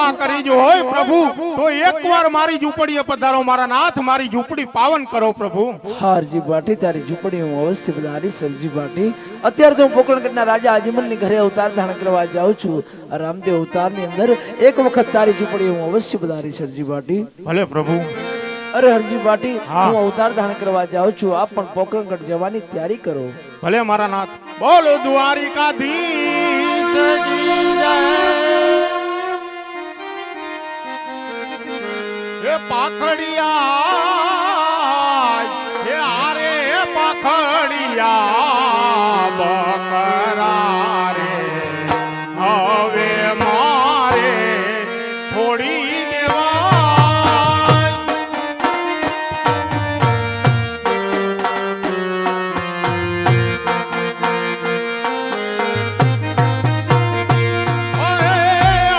કૃપા કરી જો હોય પ્રભુ તો એકવાર મારી ઝૂંપડીએ પધારો મારા નાથ, મારી ઝૂંપડી પાવન કરો પ્રભુ. હરજી ભાટી તારી ઝૂંપડી હું અવશ્ય પધારીશ હરજી ભાટી. અત્યારે તો હું પોકરણગઢના રાજા અજમલની ઘરે અવતાર ધારણ કરવા જાઉં છું. આ રામદેવ અવતારની અંદર એક વખત તારી ઝૂંપડી હું અવશ્ય પધારીશ હરજી ભાટી. ભલે પ્રભુ. અરે હરજી ભાટી હું અવતાર ધારણ કરવા જાઉં છું, આપ પણ પોકરણગઢ જવાની તૈયારી કરો. ભલે મારા નાથ. બોલો દ્વારિકાધીશ કી જય. એ પાખડિયા એ આરે પાખડિયા બકરા રે હવે મારે છોડી દેવાય.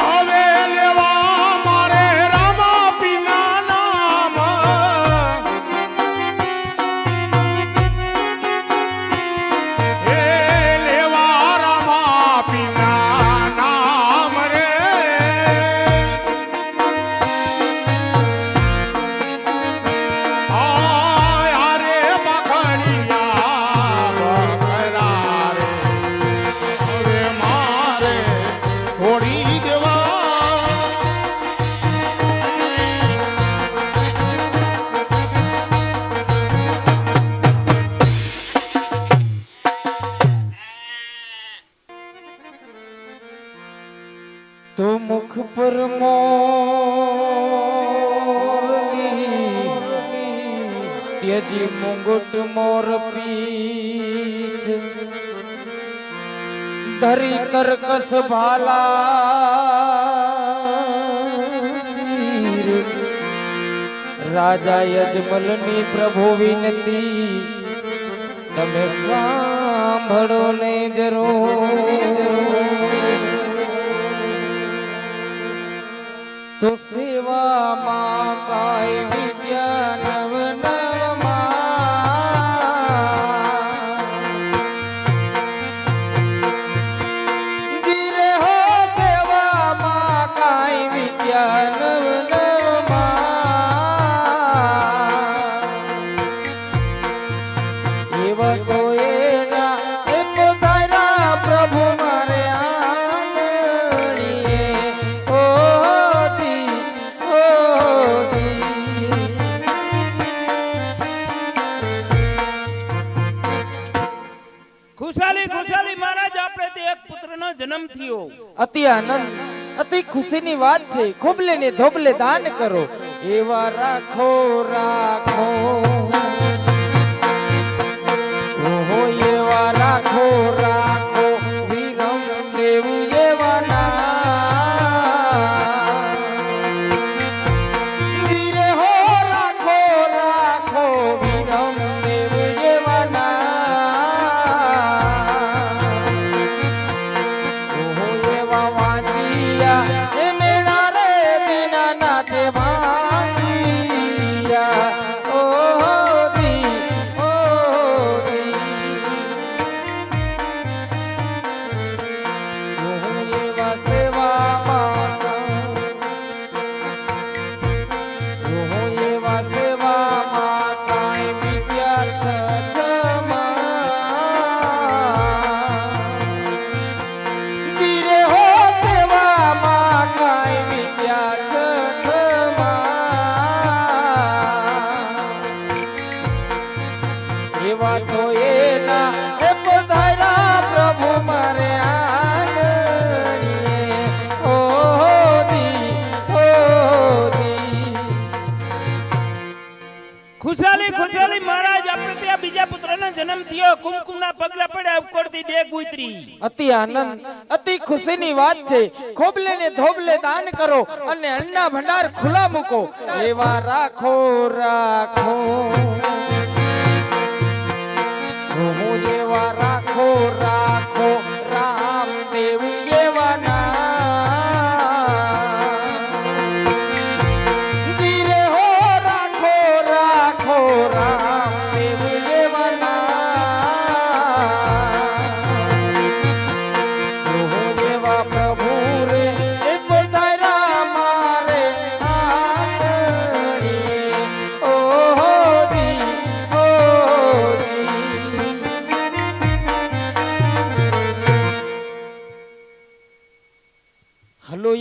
હવે લેવા મારે રામા પીના નામ. એ લેવા રામા પીના નામ રે. આય રે પાખડિયા બકરા રે હવે મારે છોડી દેવા. તો મુખ પર મોરલી ત્યજી મુંગટ મોર પીછ ધરી કરકસ ભાલા રાજા યજમલની પ્રભુ વિનતી તમે સાંભળો ને જરૂર. તો સેવામાં કાય વિદ્યા નવ નવમાં ધીરે હો સેવામાં કાય વિદ્યા નવ નવમાં એવા તો એના એ પધાર્યા પ્રભુ મારે આંગણીએ. ખુશાલી ખુશાલી મહારાજ, આપણે તે એક પુત્રનો જન્મ થયો. અતિ આનંદ અતિ ખુશીની વાત છે. ખોબલે ને ધોબલે દાન કરો એવા રાખો રાખો. ઓહો એવા રાખો રાખો વિરમ દેવ એવા નામ. ધીરે હો રાખો રાખો વિરમ દેવ એવા નામ. ઓહો એવા વાંચિયા એ મેળા રે દીનાનાથે વાંચિયા. ઓહો દી ઓહો દી. ઓહો એવા સેવામાં ઓહો એવા સેવામાં કાંઈ વિદ્યા ધીરે હો સેવામાં કાંઈ વિદ્યા એવા તો એના એ પધાર્યા પ્રભુ મારે આંગણીએ. ઓહો દી ઓહો દી. ખુશાલી ખુશાલી મહારાજ, આપણે ત્યાં બીજા પુત્રનો જન્મ થયો. કુમકુમના પગલા પડ્યા, ઉપકોડથી ડેગ ઉતરી. અતિ આનંદ અતિ ખુશીની વાત છે. ખોબલે ને ધોબલે દાન કરો અને અન્નના ભંડાર ખુલ્લા મૂકો એવા રાખો રાખો. ઓહો એવા રાખો રાખો રામદેવ એવા નામ. ધીરે હો રાખો રાખો રામદેવ એવા નામ. ઓહો એવા પ્રભુ રે એ પધાર્યા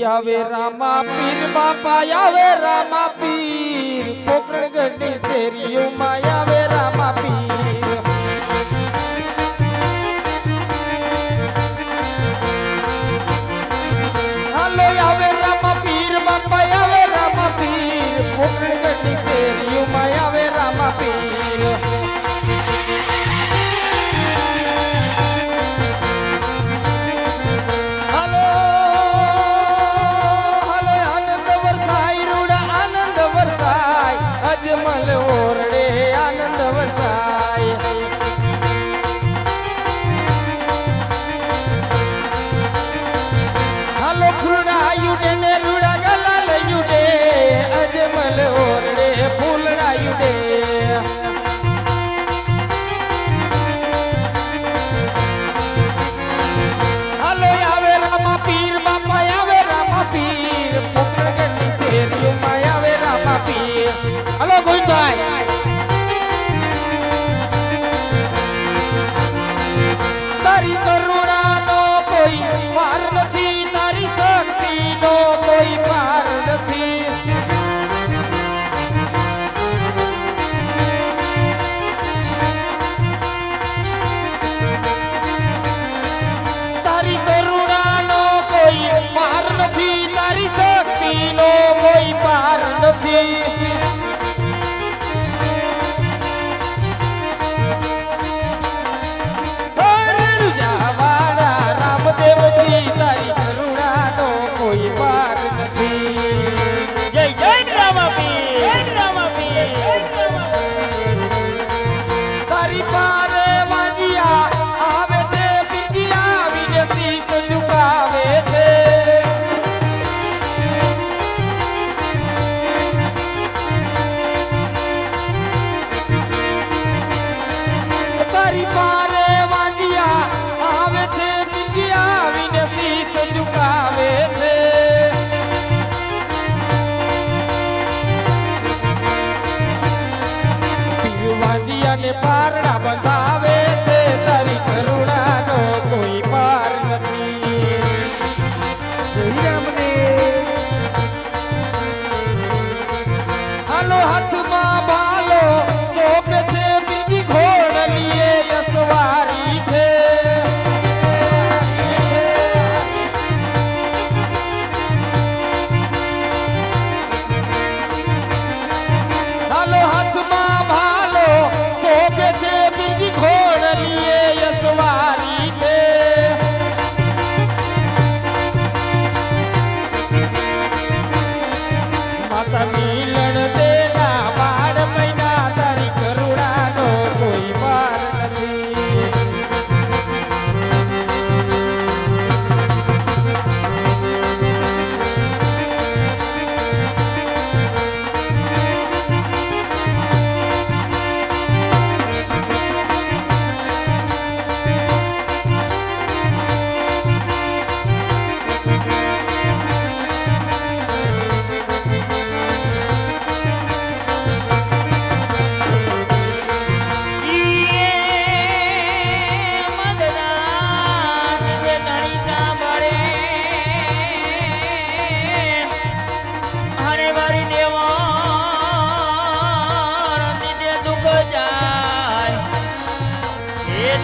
આવે રામા પીર બાપા આવે રામા પીર પોકરણગઢની શેરીઓમાં આવે રામા પીર હાલો આવે રામા પીર બાપા આવે રામા પીર પોકરણગઢની શેરીઓમાં આવે રામા પીર અજમલ ઓરડે આનંદ વરસાય હાલો ફૂલડાયું ડે ને રૂડા ગલાલયું ડે અજમલ ઓરડે ફૂલડાયું ડે હાલો આવે રામા પીર બાપા આવે રામા પીર પોકરણગઢની શેરીઓમાં આવે રામા પીર હલો ગોવિંદભાઈ તારી કરુણાનો કોઈ પાર નથી તારી શક્તિનો કોઈ પાર નથી તારી કરુણાનો કોઈ પાર નથી તારી શક્તિનો કોઈ પાર નથી રામદેવજી તારી કરુણાનો કોઈ પાર નથી જય જય રામાપીર તારી પારે વાજિયા આવે છે બીજી આવીને શીશ ઝુકાવે છે તારી પારે વાજિયા આવે છે બીજી આવીને શીશ ઝુકાવે છે વાજિયાને પારણા બંધાવે છે તારી કરુણાનો કોઈ પાર નથી હાલો હાથમાં ભાલો શોભે છે બીજી ઘોડલીએ યસવારી છે હાલો હાથમાં ભાલો શોભે છે બીજી ઘોડલીએ યસવારી છે માતા મિલણ દેના બાળ મહિના તારી કરુણાનો કોઈ પાર નથી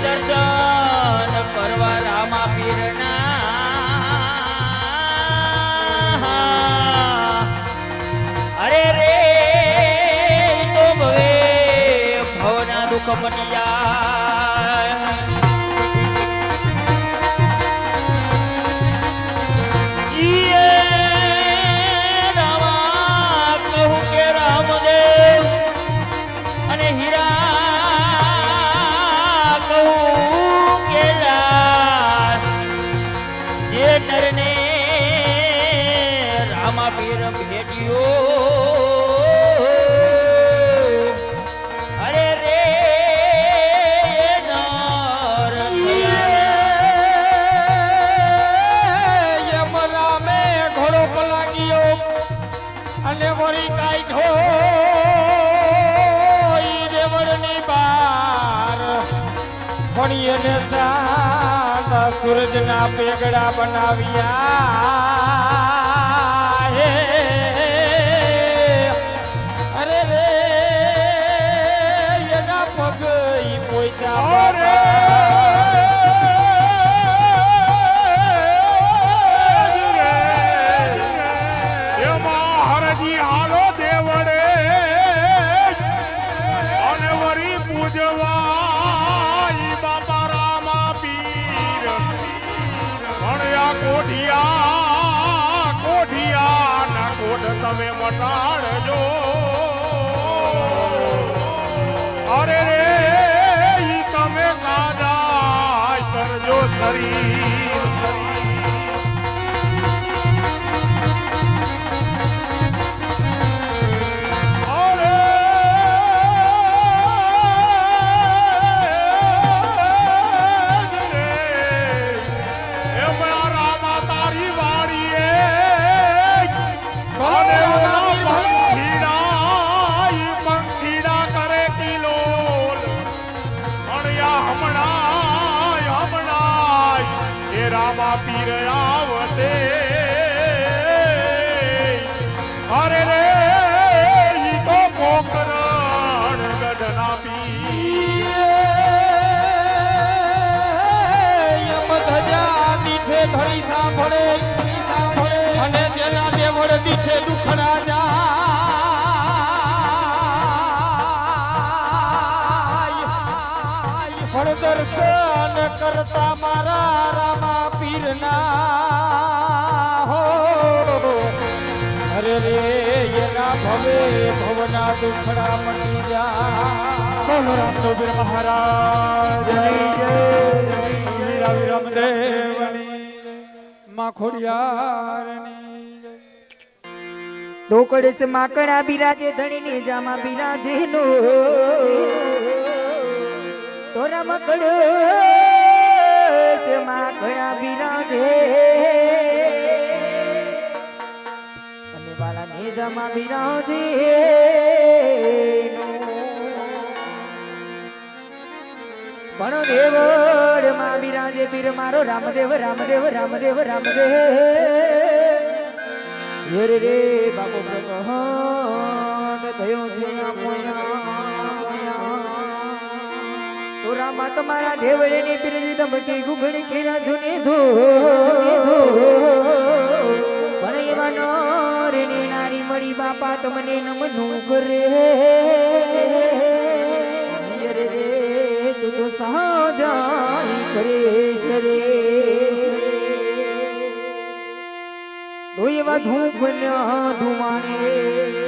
દર્શન કરવા રામા પીરના અરે રે તો ભવે ભવના દુઃખ બની જાય રામા કહું કે રામદેવ અને હીરા નરને રામા પીર ભેટ્યો અરે રે નર યમ રામે ઘોડો પલાગ્યો અને વળી કાઢ્યો ઈ દેવળની બાર પણ એને ચાંદ સૂરજના પેગડા બનાવ્યા પોઈચા અરે એમાં હરજી હાલો દેવડે અને વરી પૂજવા ઈ બાપા રામા પીર ભણ્યા કોઠિયા ના કોઠ તમે મટાડજો અરે રે ઈ તમે કાજા કરજો શરીર રામા પીર આવતે અરે રે ઈ તો પોકરણ ગઢના યમ ધજા દીઠે ધરી સાંભળે અને જેના દેવળ દીઠે દુખડા જાય ફળ દર્શન કરતા મારા રામા પીરના હો અરે રે એના ભવે ભવના દુખડા મટી જા રામદેવ મહારાજ રામદેવની માં ખોડિયારની ધોકડે સે માકડા બિરાજે ધણીને જામા બિરાજે નો તોરા મકડ સે માકડા બિરાજે અને વાલા ને જામા બિરાજે પણ દેવડ માં બિરાજે પીર મારો રામદેવ રામદેવ રામદેવ રામદેવ હેર રે બાપો પ્રગટ થયો છે તો રામા તમારા દેવળે ની પીરજી ધમકી ગુગણી કેરા જુને ધો પણ એવા નરે ની નારી મળી બાપા તમને નમનું કરે હેર રે તું તો સહજાઈ કરેશ રે તો એવા ધૂપ ધુમાણે